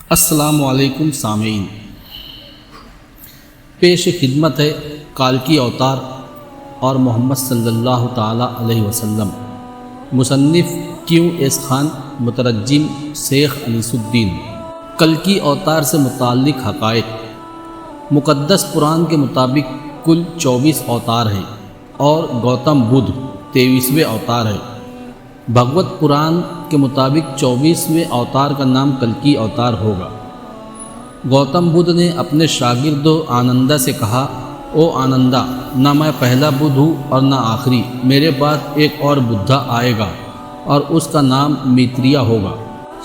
السلام علیکم سامعین، پیش خدمت ہے کالکی اوتار اور محمد صلی اللہ تعالیٰ علیہ وسلم۔ مصنف کیو ایس خان، مترجم شیخ انیس الدین۔ کلکی اوتار سے متعلق حقائق۔ مقدس قرآن کے مطابق کل 24 اوتار ہیں اور گوتم بدھ 23ویں اوتار ہے۔ بھگوت پران کے مطابق 24ویں اوتار کا نام کلکی اوتار ہوگا۔ گوتم بدھ نے اپنے شاگرد آنندا سے کہا، او آنندا، نہ میں پہلا بدھ ہوں اور نہ آخری، میرے بعد ایک اور بدھا آئے گا اور اس کا نام میتریا ہوگا۔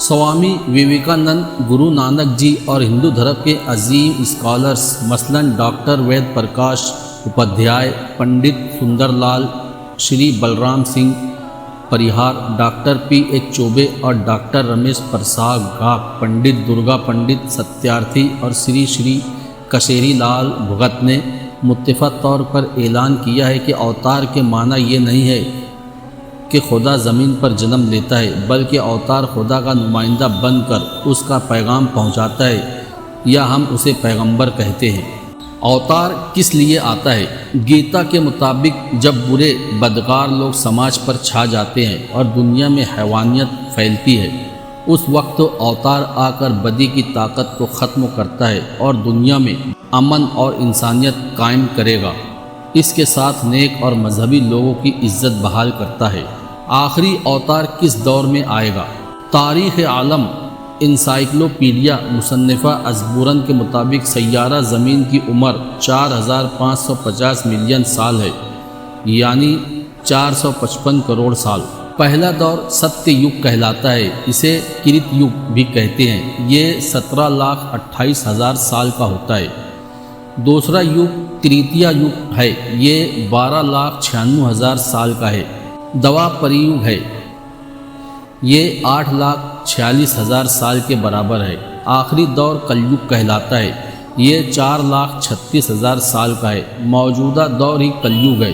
سوامی وویکانند، گرو نانک جی اور ہندو دھرم کے عظیم اسکالرز مثلاً doctor Ved Prakash Upadhyay, Pandit Sundar Lal, Shri Balram Singh Parihar, doctor P H Chaubey اور ڈاکٹر رمیش پرساد گھاٹ، پنڈت درگا پنڈت ستیارتھی اور شری کشیری لال بھگت نے متفق طور پر اعلان کیا ہے کہ اوتار کے معنی یہ نہیں ہے کہ خدا زمین پر جنم لیتا ہے، بلکہ اوتار خدا کا نمائندہ بن کر اس کا پیغام پہنچاتا ہے، یا ہم اسے پیغمبر کہتے ہیں۔ اوتار کس لیے آتا ہے؟ گیتا کے مطابق جب برے بدکار لوگ سماج پر چھا جاتے ہیں اور دنیا میں حیوانیت پھیلتی ہے، اس وقت اوتار آ کر بدی کی طاقت کو ختم کرتا ہے اور دنیا میں امن اور انسانیت قائم کرے گا۔ اس کے ساتھ نیک اور مذہبی لوگوں کی عزت بحال کرتا ہے۔ آخری اوتار کس دور میں آئے گا؟ تاریخ عالم انسائکلوپیڈیا مصنفہ اسبورن کے مطابق سیارہ زمین کی عمر 4550 ملین سال ہے، یعنی 455 کروڑ سال۔ پہلا دور ستیہ یگ کہلاتا ہے، اسے کرت یگ بھی کہتے ہیں، یہ 17,28,000 سال کا ہوتا ہے۔ دوسرا یگ تریتیہ یگ ہے، یہ 12,96,000 سال کا ہے۔ دوپر یگ ہے، یہ 8,46,000 سال کے برابر ہے۔ آخری دور کلیگ کہلاتا ہے، یہ 4,36,000 سال کا ہے۔ موجودہ دور ہی کلیگ ہے،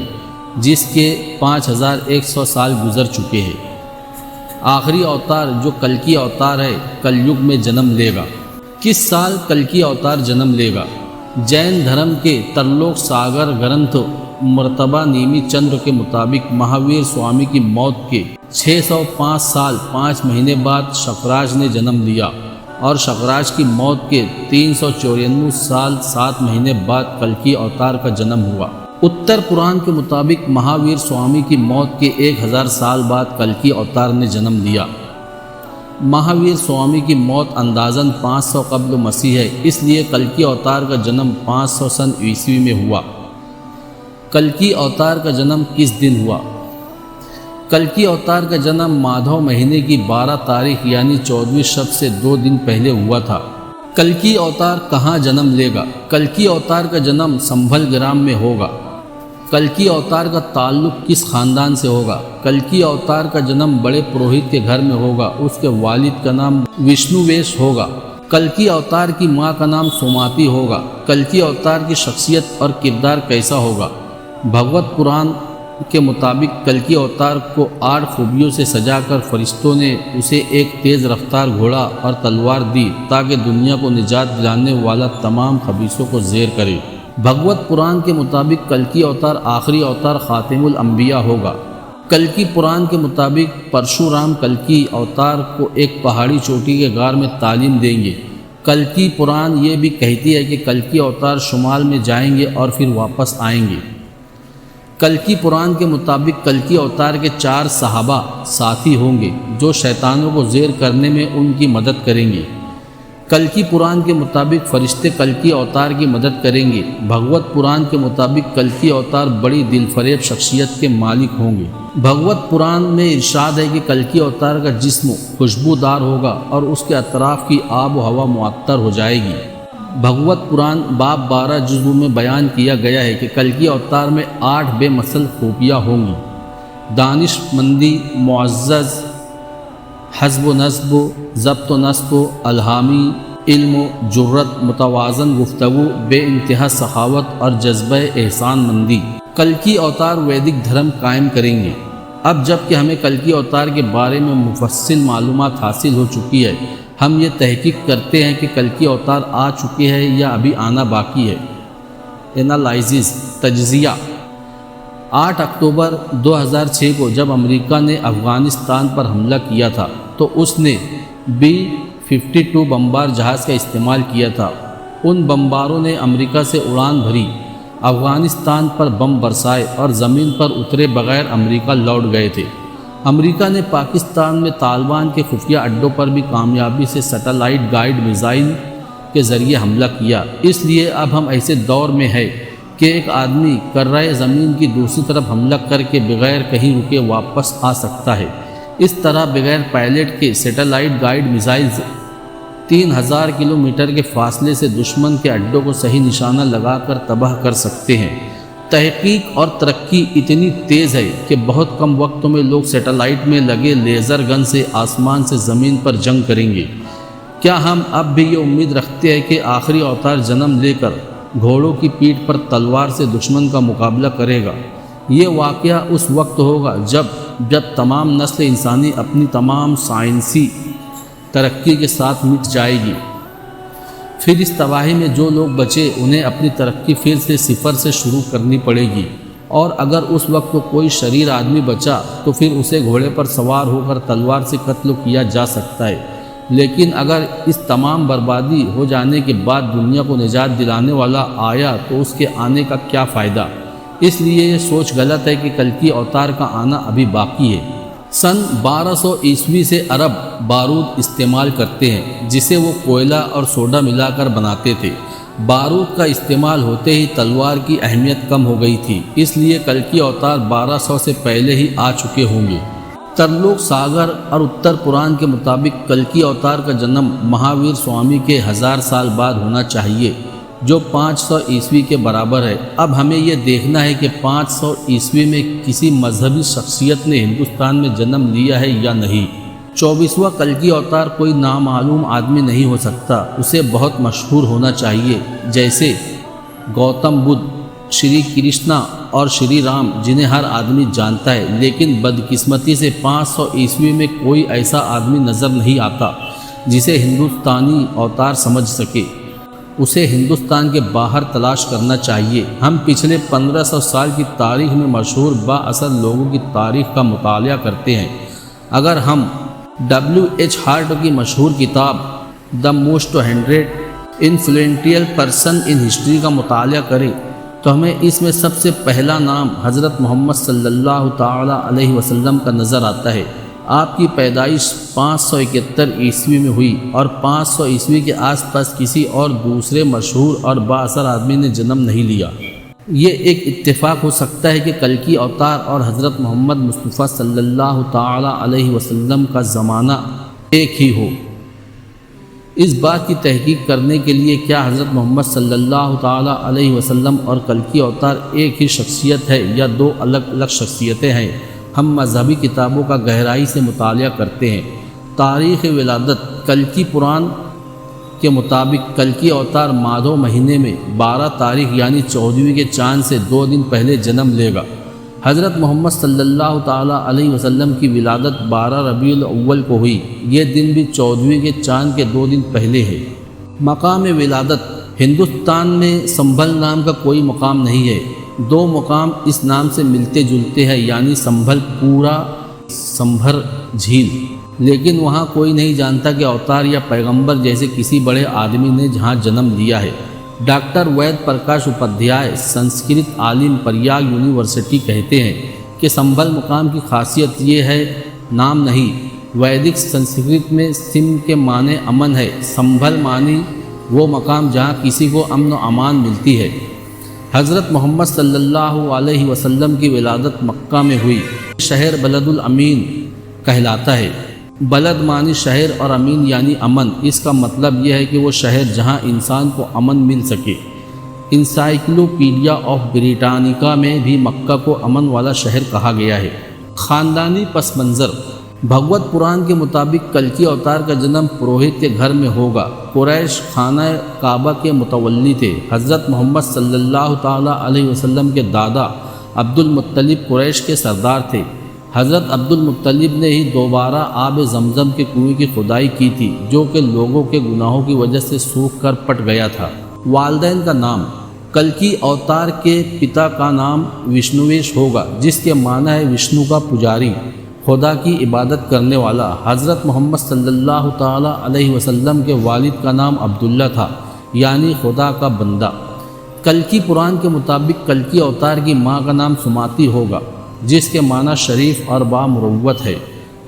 جس کے 5,100 سال گزر چکے ہیں۔ آخری اوتار جو کلکی اوتار ہے، کلیگ میں جنم لے گا۔ کس سال کلکی اوتار جنم لے گا؟ جین دھرم کے ترلوک ساگر گرنتھ مرتبہ نیمی چندر کے مطابق مہاویر سوامی کی موت کے 605 سال 5 مہینے بعد شکراج نے جنم لیا، اور شکراج کی موت کے 394 سال 7 مہینے بعد کلکی اوتار کا جنم ہوا۔ اتر پران کے مطابق مہاویر سوامی کی موت کے 1000 سال بعد کلکی اوتار نے جنم لیا۔ مہاویر سوامی کی موت اندازاً 500 قبل مسیح ہے، اس لیے کلکی اوتار کا جنم 500 سن عیسوی میں ہوا۔ کلکی اوتار کا جنم کس دن ہوا؟ کلکی اوتار کا جنم مادھو مہینے کی 12 تاریخ یعنی 14ویں شب سے 2 دن پہلے ہوا تھا۔ کلکی اوتار کہاں جنم لے گا؟ کلکی اوتار کا جنم سنبھل گرام میں ہوگا۔ کلکی اوتار کا تعلق کس خاندان سے ہوگا؟ کلکی اوتار کا جنم بڑے پروہت کے گھر میں ہوگا، اس کے والد کا نام وشنو ویش ہوگا۔ کلکی اوتار کی ماں کا نام سوماتی ہوگا۔ کلکی اوتار کی شخصیت اور کردار کیسا ہوگا؟ بھگوت پران کے مطابق کلکی اوتار کو 8 خوبیوں سے سجا کر فرشتوں نے اسے ایک تیز رفتار گھوڑا اور تلوار دی تاکہ دنیا کو نجات دلانے والا تمام خبیثوں کو زیر کرے۔ بھگوت پران کے مطابق کلکی اوتار آخری اوتار خاتم الانبیاء ہوگا۔ کلکی پران کے مطابق پرشورام کلکی اوتار کو ایک پہاڑی چوٹی کے غار میں تعلیم دیں گے۔ کلکی پران یہ بھی کہتی ہے کہ کلکی اوتار شمال میں جائیں گے اور پھر واپس آئیں گے۔ کلکی پران کے مطابق کلکی اوتار کے 4 صحابہ ساتھی ہوں گے جو شیطانوں کو زیر کرنے میں ان کی مدد کریں گے۔ کلکی پران کے مطابق فرشتے کلکی اوتار کی مدد کریں گے۔ بھگوت پران کے مطابق کلکی اوتار بڑی دل فریب شخصیت کے مالک ہوں گے۔ بھگوت پران میں ارشاد ہے کہ کلکی اوتار کا جسم خوشبودار ہوگا اور اس کے اطراف کی آب و ہوا معطر ہو جائے گی۔ بھگوت پران باب 12 جزو میں بیان کیا گیا ہے کہ کلکی اوتار میں 8 بے مثل خوبیاں ہوں گی: دانش مندی، معزز، حسب و نسب، ضبط و نسب، الہامی، علم و جرت، متوازن گفتگو، بے انتہا سخاوت اور جذبہ احسان مندی۔ کلکی اوتار ویدک دھرم قائم کریں گے۔ اب جب کہ ہمیں کلکی اوتار کے بارے میں مفصل معلومات حاصل ہو چکی ہے، ہم یہ تحقیق کرتے ہیں کہ کلکی اوتار آ چکے ہیں یا ابھی آنا باقی ہے۔ انالائزز تجزیہ 8 اکتوبر 2006 کو جب امریکہ نے افغانستان پر حملہ کیا تھا تو اس نے B-52 بمبار جہاز کا استعمال کیا تھا۔ ان بمباروں نے امریکہ سے اڑان بھری، افغانستان پر بم برسائے اور زمین پر اترے بغیر امریکہ لوٹ گئے تھے۔ امریکہ نے پاکستان میں طالبان کے خفیہ اڈوں پر بھی کامیابی سے سیٹلائٹ گائیڈ میزائل کے ذریعے حملہ کیا۔ اس لیے اب ہم ایسے دور میں ہیں کہ ایک آدمی کرۂ زمین کی دوسری طرف حملہ کر کے بغیر کہیں رکے واپس آ سکتا ہے۔ اس طرح بغیر پائلٹ کے سیٹلائٹ گائیڈ میزائلز 3000 کلومیٹر کے فاصلے سے دشمن کے اڈوں کو صحیح نشانہ لگا کر تباہ کر سکتے ہیں۔ تحقیق اور ترقی اتنی تیز ہے کہ بہت کم وقت میں لوگ سیٹلائٹ میں لگے لیزر گن سے آسمان سے زمین پر جنگ کریں گے۔ کیا ہم اب بھی یہ امید رکھتے ہیں کہ آخری اوتار جنم لے کر گھوڑوں کی پیٹھ پر تلوار سے دشمن کا مقابلہ کرے گا؟ یہ واقعہ اس وقت ہوگا جب تمام نسل انسانی اپنی تمام سائنسی ترقی کے ساتھ مٹ جائے گی۔ پھر اس تباہی میں جو لوگ بچے انہیں اپنی ترقی پھر سے صفر سے شروع کرنی پڑے گی، اور اگر اس وقت کوئی شریر آدمی بچا تو پھر اسے گھوڑے پر سوار ہو کر تلوار سے قتل کیا جا سکتا ہے۔ لیکن اگر اس تمام بربادی ہو جانے کے بعد دنیا کو نجات دلانے والا آیا تو اس کے آنے کا کیا فائدہ؟ اس لیے یہ سوچ غلط ہے کہ کلکی اوتار کا آنا ابھی باقی ہے۔ سن 1200 عیسوی سے عرب بارود استعمال کرتے ہیں جسے وہ کوئلہ اور سوڈا ملا کر بناتے تھے۔ بارود کا استعمال ہوتے ہی تلوار کی اہمیت کم ہو گئی تھی، اس لیے کلکی اوتار 1200 سے پہلے ہی آ چکے ہوں گے۔ ترلوک ساگر اور اتر پران کے مطابق کلکی اوتار کا جنم مہاویر سوامی کے 1000 سال بعد ہونا چاہیے، جو 500 عیسوی کے برابر ہے۔ اب ہمیں یہ دیکھنا ہے کہ 500 عیسوی میں کسی مذہبی شخصیت نے ہندوستان میں جنم لیا ہے یا نہیں۔ 24واں کلکی اوتار کوئی نامعلوم آدمی نہیں ہو سکتا، اسے بہت مشہور ہونا چاہیے، جیسے گوتم بدھ، شری کرشنا اور شری رام، جنہیں ہر آدمی جانتا ہے۔ لیکن بدقسمتی سے 500 عیسوی میں کوئی ایسا آدمی نظر نہیں آتا جسے ہندوستانی اوتار سمجھ سکے۔ اسے ہندوستان کے باہر تلاش کرنا چاہیے۔ ہم پچھلے 1500 سال کی تاریخ میں مشہور با اثر لوگوں کی تاریخ کا مطالعہ کرتے ہیں۔ اگر ہم W.H. ہارٹ کی مشہور کتاب the most 100 influential person in history کا مطالعہ کریں تو ہمیں اس میں سب سے پہلا نام حضرت محمد صلی اللہ تعالیٰ علیہ وسلم کا نظر آتا ہے۔ آپ کی پیدائش 571 عیسوی میں ہوئی اور 500 عیسوی کے آس پاس کسی اور دوسرے مشہور اور با اثر آدمی نے جنم نہیں لیا۔ یہ ایک اتفاق ہو سکتا ہے کہ کلکی اوتار اور حضرت محمد مصطفیٰ صلی اللہ تعالیٰ علیہ وسلم کا زمانہ ایک ہی ہو۔ اس بات کی تحقیق کرنے کے لیے کیا حضرت محمد صلی اللہ تعالیٰ علیہ وسلم اور کلکی اوتار ایک ہی شخصیت ہے یا دو الگ الگ شخصیتیں ہیں، ہم مذہبی کتابوں کا گہرائی سے مطالعہ کرتے ہیں۔ تاریخ ولادت کلکی پران کے مطابق کلکی اوتار مادھو مہینے میں 12 تاریخ یعنی 14ویں کے چاند سے 2 دن پہلے جنم لے گا۔ حضرت محمد صلی اللہ تعالیٰ علیہ وسلم کی ولادت 12 ربیع الاول کو ہوئی۔ یہ دن بھی 14ویں کے چاند کے 2 دن پہلے ہے۔ مقام ولادت ہندوستان میں سنبھل نام کا کوئی مقام نہیں ہے۔ 2 مقام اس نام سے ملتے جلتے ہیں، یعنی سنبھل پورا، سنبھر جھیل، لیکن وہاں کوئی نہیں جانتا کہ اوتار یا پیغمبر جیسے کسی بڑے آدمی نے جہاں جنم لیا ہے۔ ڈاکٹر وید پرکاش اپادھیائے، سنسکرت عالم، پریاگ یونیورسٹی، کہتے ہیں کہ سنبھل مقام کی خاصیت یہ ہے، نام نہیں، ویدک سنسکرت میں سم کے معنی امن ہے، سنبھل معنی وہ مقام جہاں کسی کو امن و امان ملتی ہے۔ حضرت محمد صلی اللہ علیہ وسلم کی ولادت مکہ میں ہوئی۔ شہر بلد الامین کہلاتا ہے۔ بلد معنی شہر اور امین یعنی امن۔ اس کا مطلب یہ ہے کہ وہ شہر جہاں انسان کو امن مل سکے۔ انسائکلوپیڈیا آف بریٹانیکا میں بھی مکہ کو امن والا شہر کہا گیا ہے۔ خاندانی پس منظر بھگوت پران کے مطابق کلکی اوتار کا جنم پروہت کے گھر میں ہوگا۔ قریش خانہ کعبہ کے متولی تھے۔ حضرت محمد صلی اللہ تعالیٰ علیہ وسلم کے دادا عبد المطلب قریش کے سردار تھے۔ حضرت عبد المطلب نے ہی دوبارہ آب زمزم کے کنویں کی کھدائی کی تھی، جو کہ لوگوں کے گناہوں کی وجہ سے سوکھ کر پٹ گیا تھا۔ والدین کا نام: کلکی اوتار کے پتا کا نام وشنویش ہوگا، جس کے معنی ہے وشنو کا پجاری، خدا کی عبادت کرنے والا۔ حضرت محمد صلی اللہ تعالیٰ علیہ وسلم کے والد کا نام عبداللہ تھا، یعنی خدا کا بندہ۔ کلکی پران کے مطابق کلکی اوتار کی ماں کا نام سماتی ہوگا، جس کے معنی شریف اور بامروت ہے۔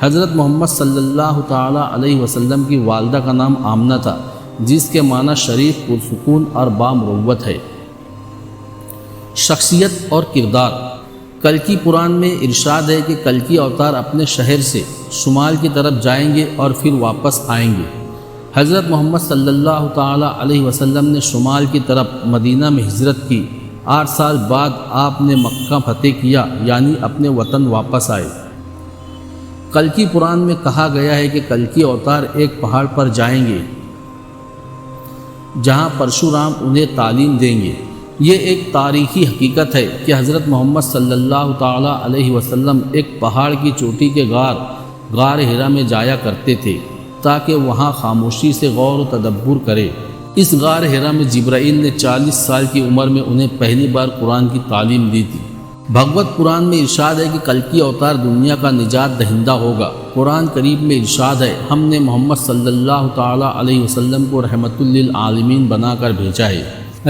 حضرت محمد صلی اللہ تعالیٰ علیہ وسلم کی والدہ کا نام آمنہ تھا، جس کے معنی شریف، پرسکون اور بامروت ہے۔ شخصیت اور کردار: کلکی پران میں ارشاد ہے کہ کلکی اوتار اپنے شہر سے شمال کی طرف جائیں گے اور پھر واپس آئیں گے۔ حضرت محمد صلی اللہ تعالیٰ علیہ وسلم نے شمال کی طرف مدینہ میں ہجرت کی۔ 8 سال بعد آپ نے مکہ فتح کیا، یعنی اپنے وطن واپس آئے۔ کلکی پران میں کہا گیا ہے کہ کلکی اوتار ایک پہاڑ پر جائیں گے جہاں پرشورام انہیں تعلیم دیں گے۔ یہ ایک تاریخی حقیقت ہے کہ حضرت محمد صلی اللہ تعالیٰ علیہ وسلم ایک پہاڑ کی چوٹی کے غار ہرا میں جایا کرتے تھے تاکہ وہاں خاموشی سے غور و تدبر کرے۔ اس غار ہرا میں جبرائیل نے 40 سال کی عمر میں انہیں پہلی بار قرآن کی تعلیم دی تھی۔ بھگوت پران میں ارشاد ہے کہ کلکی اوتار دنیا کا نجات دہندہ ہوگا۔ قرآن کریم میں ارشاد ہے، ہم نے محمد صلی اللہ تعالیٰ علیہ وسلم کو رحمت للعالمین بنا کر بھیجا ہے۔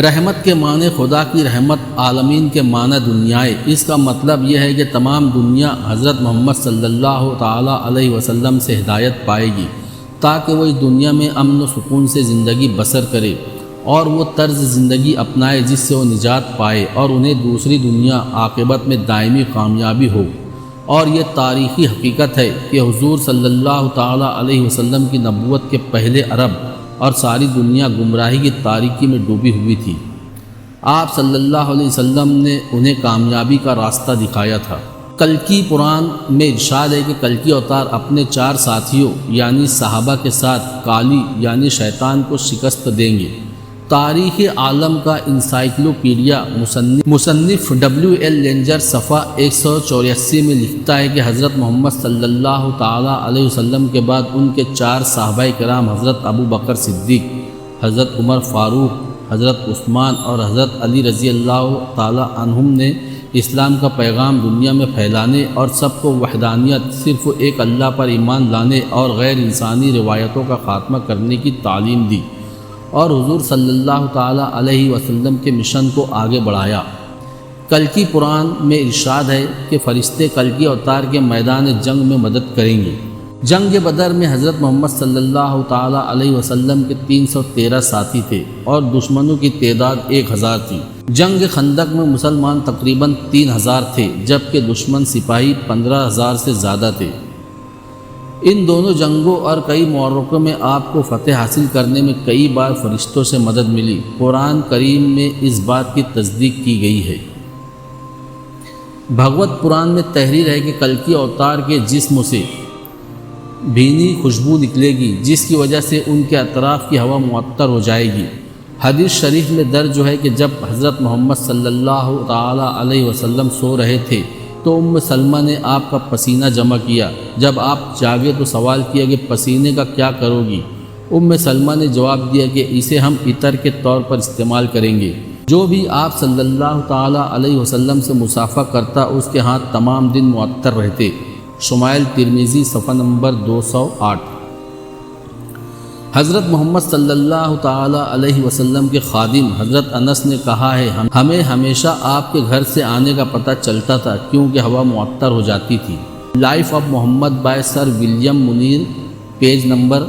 رحمت کے معنی خدا کی رحمت، عالمین کے معنی دنیائے۔ اس کا مطلب یہ ہے کہ تمام دنیا حضرت محمد صلی اللہ تعالیٰ علیہ وسلم سے ہدایت پائے گی تاکہ وہ اس دنیا میں امن و سکون سے زندگی بسر کرے اور وہ طرز زندگی اپنائے جس سے وہ نجات پائے اور انہیں دوسری دنیا عاقبت میں دائمی کامیابی ہو۔ اور یہ تاریخی حقیقت ہے کہ حضور صلی اللہ تعالیٰ علیہ وسلم کی نبوت کے پہلے عرب اور ساری دنیا گمراہی کی تاریکی میں ڈوبی ہوئی تھی۔ آپ صلی اللہ علیہ وسلم نے انہیں کامیابی کا راستہ دکھایا تھا۔ کلکی پران میں ارشاد ہے کہ کلکی اوتار اپنے 4 ساتھیوں یعنی صحابہ کے ساتھ کالی یعنی شیطان کو شکست دیں گے۔ تاریخ عالم کا انسائکلوپیڈیا مصنف WL لینجر صفحہ 184 میں لکھتا ہے کہ حضرت محمد صلی اللہ تعالیٰ علیہ وسلم کے بعد ان کے 4 صحابہ کرام حضرت ابو بکر صدیق، حضرت عمر فاروق، حضرت عثمان اور حضرت علی رضی اللہ تعالیٰ عنہم نے اسلام کا پیغام دنیا میں پھیلانے اور سب کو وحدانیت، صرف ایک اللہ پر ایمان لانے اور غیر انسانی روایتوں کا خاتمہ کرنے کی تعلیم دی اور حضور صلی اللہ تعالیٰ علیہ وسلم کے مشن کو آگے بڑھایا۔ کلکی پران میں ارشاد ہے کہ فرشتے کلکی اوتار کے میدان جنگ میں مدد کریں گے۔ جنگ بدر میں حضرت محمد صلی اللہ تعالیٰ علیہ وسلم کے 313 ساتھی تھے اور دشمنوں کی تعداد 1000 تھی۔ جنگ خندق میں مسلمان تقریباً 3000 تھے جبکہ دشمن سپاہی 15000 سے زیادہ تھے۔ ان دونوں جنگوں اور کئی معرکوں میں آپ کو فتح حاصل کرنے میں کئی بار فرشتوں سے مدد ملی۔ قرآن کریم میں اس بات کی تصدیق کی گئی ہے۔ بھگوت پران میں تحریر ہے کہ کلکی اوتار کے جسم سے بھینی خوشبو نکلے گی جس کی وجہ سے ان کے اطراف کی ہوا معطر ہو جائے گی۔ حدیث شریف میں درج ہے کہ جب حضرت محمد صلی اللہ تعالیٰ علیہ وسلم سو رہے تھے تو ام سلمہ نے آپ کا پسینہ جمع کیا۔ جب آپ جاگے تو سوال کیا کہ پسینے کا کیا کرو گی؟ ام سلمہ نے جواب دیا کہ اسے ہم عطر کے طور پر استعمال کریں گے۔ جو بھی آپ صلی اللہ تعالیٰ علیہ وسلم سے مصافحہ کرتا اس کے ہاتھ تمام دن معطر رہتے۔ شمائل ترمذی صفحہ نمبر 208۔ حضرت محمد صلی اللہ تعالیٰ علیہ وسلم کے خادم حضرت انس نے کہا ہے، ہمیں ہمیشہ آپ کے گھر سے آنے کا پتہ چلتا تھا کیونکہ ہوا معطر ہو جاتی تھی۔ Life of Muhammad by sir William Muir, page number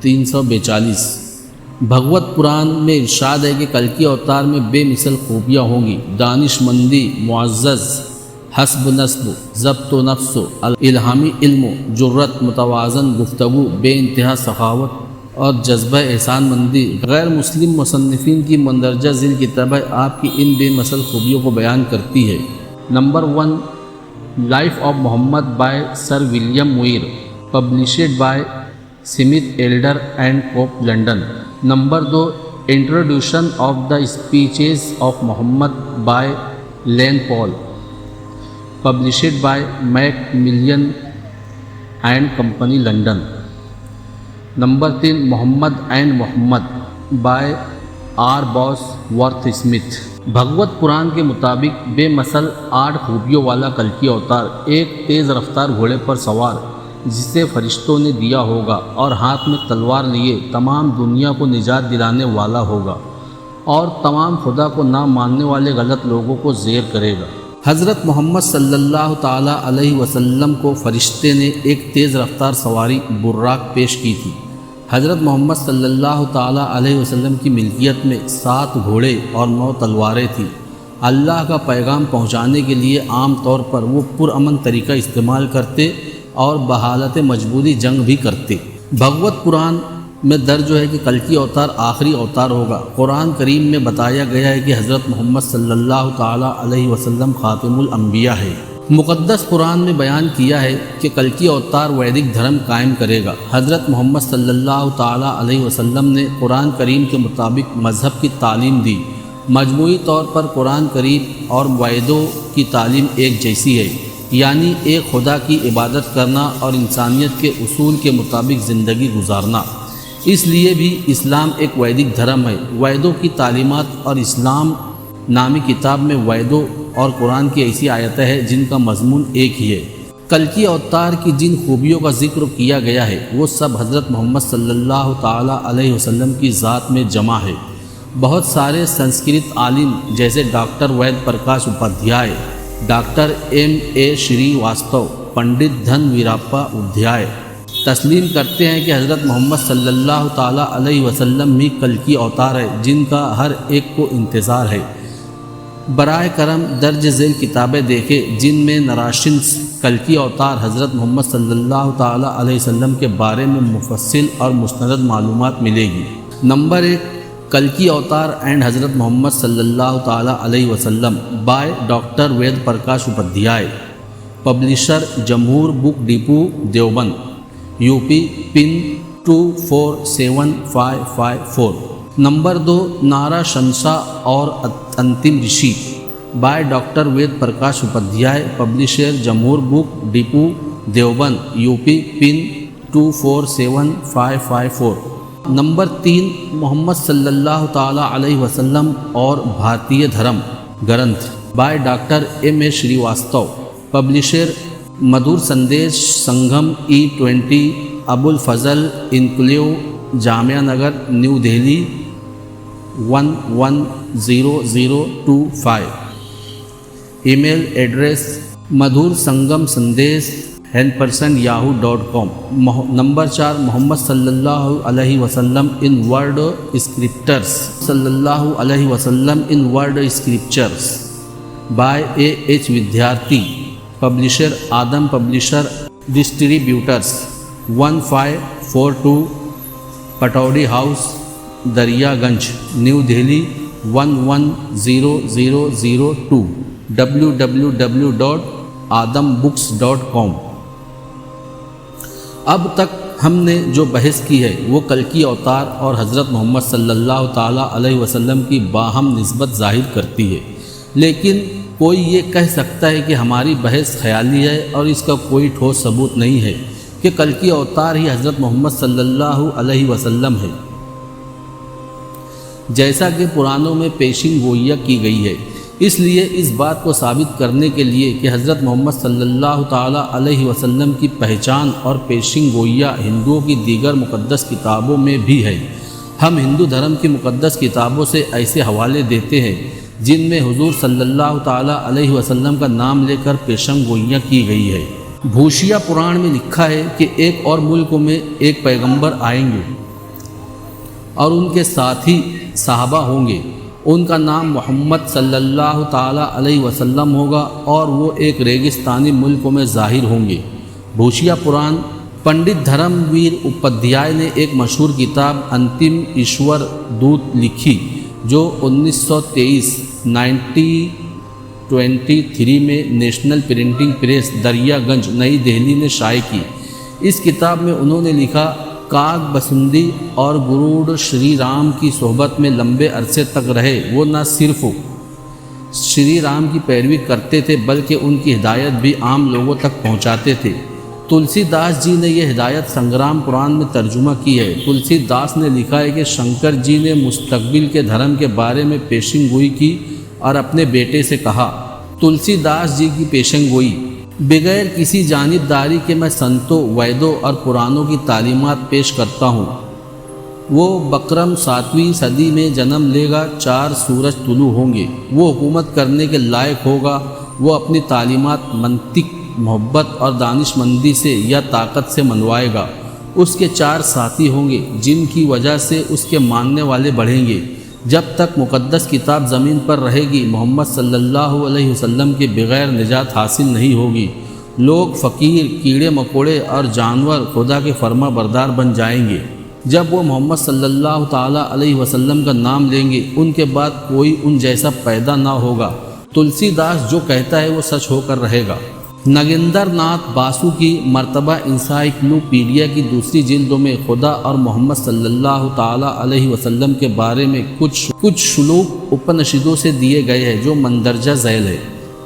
342۔ Bhagwat Puran میں ارشاد ہے کہ کلکی اوتار میں بے مثل خوبیاں ہوں گی: دانش مندی، معزز، حسب نسب، ضبط و نفس، الہامی علم، جرت، متوازن گفتگو، بے انتہا سخاوت اور جذبہ احسان مندی۔ غیر مسلم مصنفین کی مندرجہ ذیل کتابیں آپ کی ان بے مثل خوبیوں کو بیان کرتی ہے۔ Number 1، life of Muhammad by sir William Muir, published by Smith Elder and co, London. Number 2، introduction of the speeches of Muhammad by Lane Poole, published by Macmillan and company London. Number 3 Muhammad and Muhammad by R Bosworth Smith. Bhagwat Puran کے مطابق بے مثل 8 خوبیوں والا کلکی اوتار ایک تیز رفتار گھوڑے پر سوار جسے فرشتوں نے دیا ہوگا اور ہاتھ میں تلوار لیے تمام دنیا کو نجات دلانے والا ہوگا اور تمام خدا کو نہ ماننے والے غلط لوگوں کو زیر کرے گا۔ حضرت محمد صلی اللہ تعالیٰ علیہ وسلم کو فرشتے نے ایک تیز رفتار سواری براق پیش کی تھی۔ حضرت محمد صلی اللہ تعالیٰ علیہ وسلم کی ملکیت میں 7 گھوڑے اور 9 تلواریں تھیں۔ اللہ کا پیغام پہنچانے کے لیے عام طور پر وہ پرامن طریقہ استعمال کرتے اور بحالت مجبوری جنگ بھی کرتے۔ بھگوت پران میں درج ہے کہ کلکی اوتار آخری اوتار ہوگا۔ قرآن کریم میں بتایا گیا ہے کہ حضرت محمد صلی اللہ تعالیٰ علیہ وسلم خاتم الانبیاء ہے۔ مقدس قرآن میں بیان کیا ہے کہ کلکی اوتار ویدک دھرم قائم کرے گا۔ حضرت محمد صلی اللہ تعالیٰ علیہ وسلم نے قرآن کریم کے مطابق مذہب کی تعلیم دی۔ مجموعی طور پر قرآن کریم اور ویدوں کی تعلیم ایک جیسی ہے، یعنی ایک خدا کی عبادت کرنا اور انسانیت کے اصول کے مطابق زندگی گزارنا۔ اس لیے بھی اسلام ایک ویدک دھرم ہے۔ ویدوں کی تعلیمات اور اسلام نامی کتاب میں ویدوں اور قرآن کی ایسی آیتیں ہیں جن کا مضمون ایک ہی ہے۔ کلکی اوتار کی جن خوبیوں کا ذکر کیا گیا ہے وہ سب حضرت محمد صلی اللہ تعالیٰ علیہ وسلم کی ذات میں جمع ہے۔ بہت سارے سنسکرت عالم جیسے doctor Ved Prakash Upadhyay, doctor M.A. Shrivastava, Pandit دھن ویراپا ادھیائے تسلیم کرتے ہیں کہ حضرت محمد صلی اللہ تعالیٰ علیہ وسلم ہی کلکی اوتار ہے جن کا ہر ایک کو انتظار ہے۔ برائے کرم درج ذیل کتابیں دیکھیں جن میں نراشنس کلکی اوتار حضرت محمد صلی اللہ تعالیٰ علیہ وسلم کے بارے میں مفصل اور مستند معلومات ملے گی۔ نمبر 1 کلکی اوتار اینڈ حضرت محمد صلی اللہ تعالیٰ علیہ وسلم by doctor Ved Prakash Upadhyay, publisher Jamhoor book depot Deoband, UP pin 247554۔ Number 2 Narashansa اور Antim Rishi by doctor Ved Prakash Upadhyay, publisher Jamhoor book depot Deoband, UP pin 247554۔ Number 3 Muhammad صلی اللہ تعالیٰ علیہ وسلم اور Bharatiya Dharm Granth by doctor M.A. Srivastava, publisher Madhur Sandesh Sangam E20، Abul Fazal enclave, Jamia Nagar, new Delhi 110025۔ E mail address Madhur Sangam سندیش @yahoo.com۔ Number 4 محمد صلی اللہ علیہ وسلم ان ورڈ اسکرپچرز، صلی اللہ علیہ وسلم in world scriptures by A.H. Vidyarthi, publisher Adam publishers distributors 1542 Pataudi house, Daryaganj, new Delhi 110002۔ www.adambooks.com۔ اب تک ہم نے جو بحث کی ہے وہ کلکی اوتار اور حضرت محمد صلی اللہ تعالیٰ علیہ وسلم کی باہم نسبت ظاہر کرتی ہے، لیکن کوئی یہ کہہ سکتا ہے کہ ہماری بحث خیالی ہے اور اس کا کوئی ٹھوس ثبوت نہیں ہے کہ کلکی اوتار ہی حضرت محمد صلی اللہ علیہ وسلم ہے، جیسا کہ پرانوں میں پیشین گوئیاں کی گئی ہے۔ اس لیے اس بات کو ثابت کرنے کے لیے کہ حضرت محمد صلی اللہ تعالیٰ علیہ وسلم کی پہچان اور پیشین گوئیاں ہندوؤں کی دیگر مقدس کتابوں میں بھی ہے، ہم ہندو دھرم کی مقدس کتابوں سے ایسے حوالے دیتے ہیں جن میں حضور صلی اللہ تعالیٰ علیہ وسلم کا نام لے کر پیشن گوئیاں کی گئی ہے۔ بھوشیا پران میں لکھا ہے کہ ایک اور ملک میں ایک پیغمبر آئیں گے اور ان کے ساتھی صحابہ ہوں گے، ان کا نام محمد صلی اللہ تعالیٰ علیہ وسلم ہوگا اور وہ ایک ریگستانی ملک میں ظاہر ہوں گے۔ بھوشیا پران۔ پنڈت دھرم ویر اپادھیائے نے ایک مشہور کتاب انتم ایشور دوت لکھی جو 1923 میں national printing press Darya Ganj نئی دہلی نے شائع کی۔ اس کتاب میں انہوں نے لکھا کاگ بسندی اور گروڑ شری رام کی صحبت میں لمبے عرصے تک رہے، وہ نہ صرف شری رام کی پیروی کرتے تھے بلکہ ان کی ہدایت بھی عام لوگوں تک پہنچاتے تھے۔ تلسی داس جی نے یہ ہدایت سنگرام پران میں ترجمہ کی ہے۔ تلسی داس نے لکھا ہے کہ شنکر جی نے مستقبل کے دھرم کے بارے میں پیشن گوئی کی اور اپنے بیٹے سے کہا، تلسی داس جی کی پیشن گوئی: بغیر کسی جانبداری کے میں سنتوں، ویدوں اور پرانوں کی تعلیمات پیش کرتا ہوں۔ وہ بکرم 7ویں صدی میں جنم لے گا، 4 سورج طلوع ہوں گے، وہ حکومت کرنے کے لائق ہوگا، وہ اپنی تعلیمات منطق، محبت اور دانش مندی سے یا طاقت سے منوائے گا۔ اس کے 4 ساتھی ہوں گے جن کی وجہ سے اس کے ماننے والے بڑھیں گے۔ جب تک مقدس کتاب زمین پر رہے گی، محمد صلی اللہ علیہ وسلم کے بغیر نجات حاصل نہیں ہوگی۔ لوگ فقیر، کیڑے مکوڑے اور جانور خدا کے فرما بردار بن جائیں گے۔ جب وہ محمد صلی اللہ تعالیٰ علیہ وسلم کا نام لیں گے، ان کے بعد کوئی ان جیسا پیدا نہ ہوگا۔ تلسی داس جو کہتا ہے وہ سچ ہو کر رہے گا۔ نگیندر ناتھ باسو کی مرتبہ انسائکلوپیڈیا کی 2 جلدوں میں خدا اور محمد صلی اللہ تعالیٰ علیہ وسلم کے بارے میں کچھ شلوک اپنشدوں سے دیے گئے ہیں جو مندرجہ ذیل ہے۔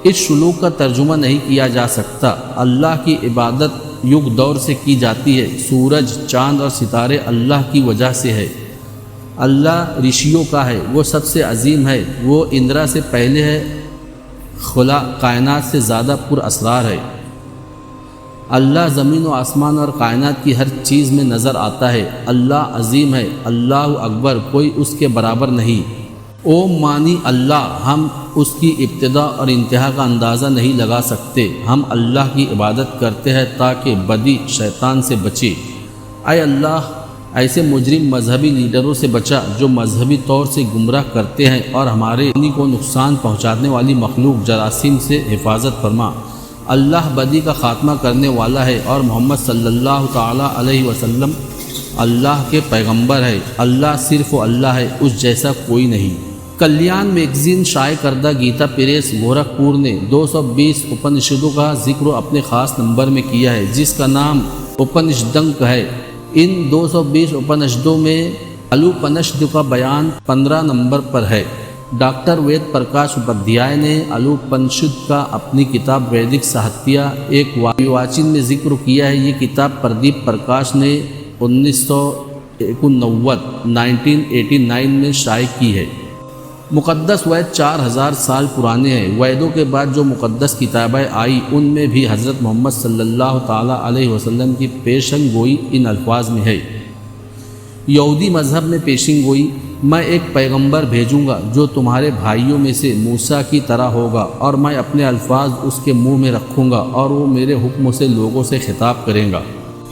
اس شلوک کا ترجمہ نہیں کیا جا سکتا۔ اللہ کی عبادت یگ دور سے کی جاتی ہے۔ سورج، چاند اور ستارے اللہ کی وجہ سے ہے۔ اللہ رشیوں کا ہے، وہ سب سے عظیم ہے، وہ اندرا سے پہلے ہے، خلا کائنات سے زیادہ پر اسرار ہے۔ اللہ زمین و آسمان اور کائنات کی ہر چیز میں نظر آتا ہے۔ اللہ عظیم ہے، اللہ اکبر، کوئی اس کے برابر نہیں۔ اوم مانی اللہ، ہم اس کی ابتدا اور انتہا کا اندازہ نہیں لگا سکتے۔ ہم اللہ کی عبادت کرتے ہیں تاکہ بدی شیطان سے بچے۔ اے اللہ، ایسے مجرم مذہبی لیڈروں سے بچا جو مذہبی طور سے گمراہ کرتے ہیں، اور ہمارے دین کو نقصان پہنچانے والی مخلوق جراثیم سے حفاظت فرما۔ اللہ بدی کا خاتمہ کرنے والا ہے اور محمد صلی اللہ تعالیٰ علیہ وسلم اللہ کے پیغمبر ہے۔ اللہ صرف اللہ ہے، اس جیسا کوئی نہیں۔ کلیان میگزین شائع کردہ گیتا پریس گورکھپور نے 220 اپنشدوں کا ذکر اپنے خاص نمبر میں کیا ہے جس کا نام اپنشدنک ہے۔ ان 220 اپنشدوں میں الوپنشد کا بیان 15 نمبر پر ہے۔ ڈاکٹر وید پرکاش اپادھیائے نے الوپنشد کا اپنی کتاب ویدک ساہتیہ ایک واچن میں ذکر کیا ہے۔ یہ کتاب پردیپ پرکاش نے 1989 میں شائع کی ہے۔ مقدس وید 4000 سال پرانے ہیں۔ ویدوں کے بعد جو مقدس کتابیں آئی ان میں بھی حضرت محمد صلی اللہ تعالیٰ علیہ وسلم کی پیشن گوئی ان الفاظ میں ہے۔ یہودی مذہب میں پیشن گوئی: میں ایک پیغمبر بھیجوں گا جو تمہارے بھائیوں میں سے موسیٰ کی طرح ہوگا، اور میں اپنے الفاظ اس کے منہ میں رکھوں گا اور وہ میرے حکم سے لوگوں سے خطاب کرے گا۔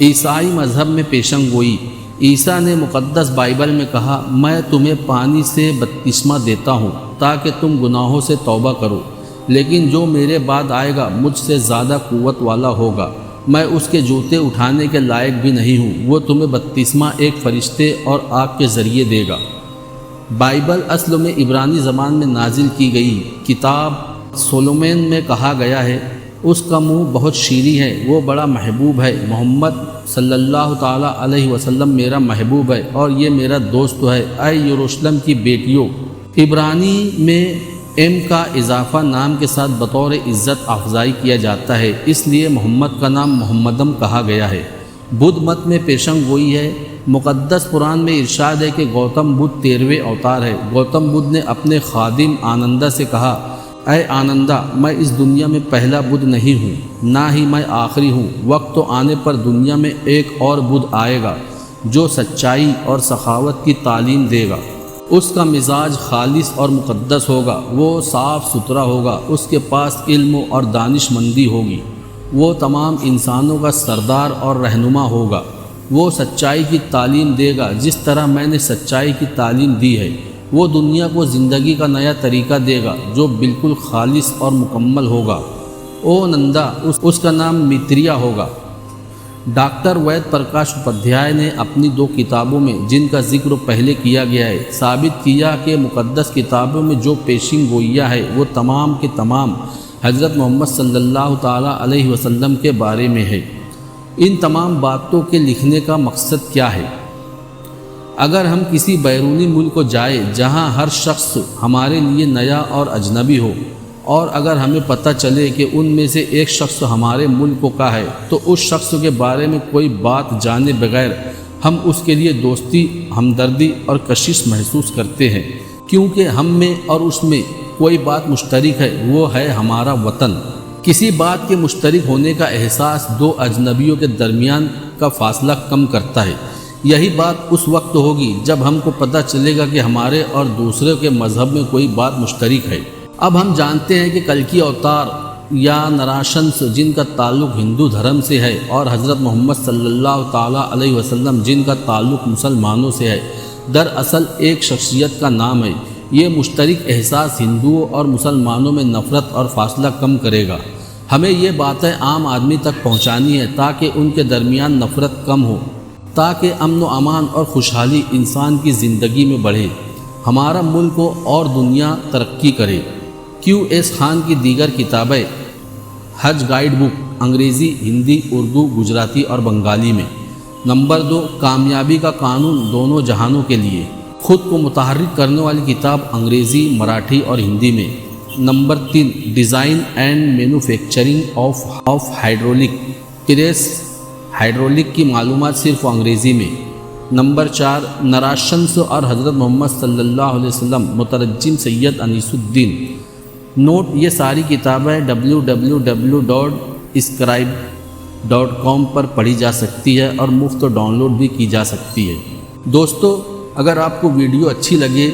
عیسائی مذہب میں پیشن گوئی: عیسیٰ نے مقدس بائبل میں کہا، میں تمہیں پانی سے بپتسمہ دیتا ہوں تاکہ تم گناہوں سے توبہ کرو، لیکن جو میرے بعد آئے گا مجھ سے زیادہ قوت والا ہوگا، میں اس کے جوتے اٹھانے کے لائق بھی نہیں ہوں، وہ تمہیں بپتسمہ ایک فرشتے اور آگ کے ذریعے دے گا۔ بائبل اصل میں عبرانی زبان میں نازل کی گئی کتاب سولومین میں کہا گیا ہے، اس کا منہ بہت شیریں ہے، وہ بڑا محبوب ہے۔ محمد صلی اللہ تعالیٰ علیہ وسلم میرا محبوب ہے اور یہ میرا دوست ہے۔ اے یروشلم کی بیٹیوں، عبرانی میں ایم کا اضافہ نام کے ساتھ بطور عزت افزائی کیا جاتا ہے، اس لیے محمد کا نام محمدم کہا گیا ہے۔ بدھ مت میں پیشن گوئی ہے۔ مقدس قرآن میں ارشاد ہے کہ گوتم بدھ 13ویں اوتار ہے۔ گوتم بدھ نے اپنے خادم آنندہ سے کہا، اے آنندہ، میں اس دنیا میں پہلا بدھ نہیں ہوں، نہ ہی میں آخری ہوں۔ وقت تو آنے پر دنیا میں ایک اور بدھ آئے گا جو سچائی اور سخاوت کی تعلیم دے گا۔ اس کا مزاج خالص اور مقدس ہوگا، وہ صاف ستھرا ہوگا، اس کے پاس علم اور دانش مندی ہوگی، وہ تمام انسانوں کا سردار اور رہنما ہوگا۔ وہ سچائی کی تعلیم دے گا جس طرح میں نے سچائی کی تعلیم دی ہے۔ وہ دنیا کو زندگی کا نیا طریقہ دے گا جو بالکل خالص اور مکمل ہوگا۔ او نندا، اس کا نام میتریا ہوگا۔ ڈاکٹر وید پرکاش اپادھیائے نے اپنی 2 کتابوں میں جن کا ذکر پہلے کیا گیا ہے ثابت کیا کہ مقدس کتابوں میں جو پیشن گوئیاں ہے وہ تمام کے تمام حضرت محمد صلی اللہ تعالیٰ علیہ وسلم کے بارے میں ہے۔ ان تمام باتوں کے لکھنے کا مقصد کیا ہے؟ اگر ہم کسی بیرونی ملک کو جائے جہاں ہر شخص ہمارے لیے نیا اور اجنبی ہو، اور اگر ہمیں پتہ چلے کہ ان میں سے ایک شخص ہمارے ملک کا ہے، تو اس شخص کے بارے میں کوئی بات جانے بغیر ہم اس کے لیے دوستی، ہمدردی اور کشش محسوس کرتے ہیں، کیونکہ ہم میں اور اس میں کوئی بات مشترک ہے، وہ ہے ہمارا وطن۔ کسی بات کے مشترک ہونے کا احساس دو اجنبیوں کے درمیان کا فاصلہ کم کرتا ہے۔ یہی بات اس وقت ہوگی جب ہم کو پتہ چلے گا کہ ہمارے اور دوسرے کے مذہب میں کوئی بات مشترک ہے۔ اب ہم جانتے ہیں کہ کلکی اوتار یا نراشنس جن کا تعلق ہندو دھرم سے ہے، اور حضرت محمد صلی اللہ تعالیٰ علیہ وسلم جن کا تعلق مسلمانوں سے ہے، دراصل ایک شخصیت کا نام ہے۔ یہ مشترک احساس ہندوؤں اور مسلمانوں میں نفرت اور فاصلہ کم کرے گا۔ ہمیں یہ باتیں عام آدمی تک پہنچانی ہے تاکہ ان کے درمیان نفرت کم ہو، تاکہ امن و امان اور خوشحالی انسان کی زندگی میں بڑھے، ہمارا ملک اور دنیا ترقی کرے۔ کیو ایس خان کی دیگر کتابیں: حج گائیڈ بک، انگریزی، ہندی، اردو، گجراتی اور بنگالی میں۔ نمبر 2، کامیابی کا قانون دونوں جہانوں کے لیے، خود کو متحرک کرنے والی کتاب، انگریزی، مراٹھی اور ہندی میں۔ Number 3، design and manufacturing of hydraulic press, hydraulic کی معلومات صرف انگریزی میں۔ نمبر 4، نراشنس اور حضرت محمد صلی اللہ علیہ وسلم، مترجم سید انیس الدین۔ نوٹ: یہ ساری کتابیں www.scribe.com پر پڑھی جا سکتی ہے اور مفت ڈاؤن لوڈ بھی کی جا سکتی ہے۔ دوستو، اگر آپ کو ویڈیو اچھی لگے،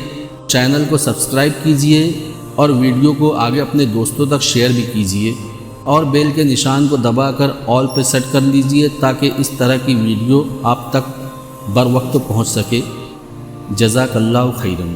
چینل کو سبسکرائب کیجئے اور ویڈیو کو آگے اپنے دوستوں تک شیئر بھی کیجئے، اور بیل کے نشان کو دبا کر آل پہ سیٹ کر لیجئے تاکہ اس طرح کی ویڈیو آپ تک بر وقت پہنچ سکے۔ جزاک اللہ خیرن۔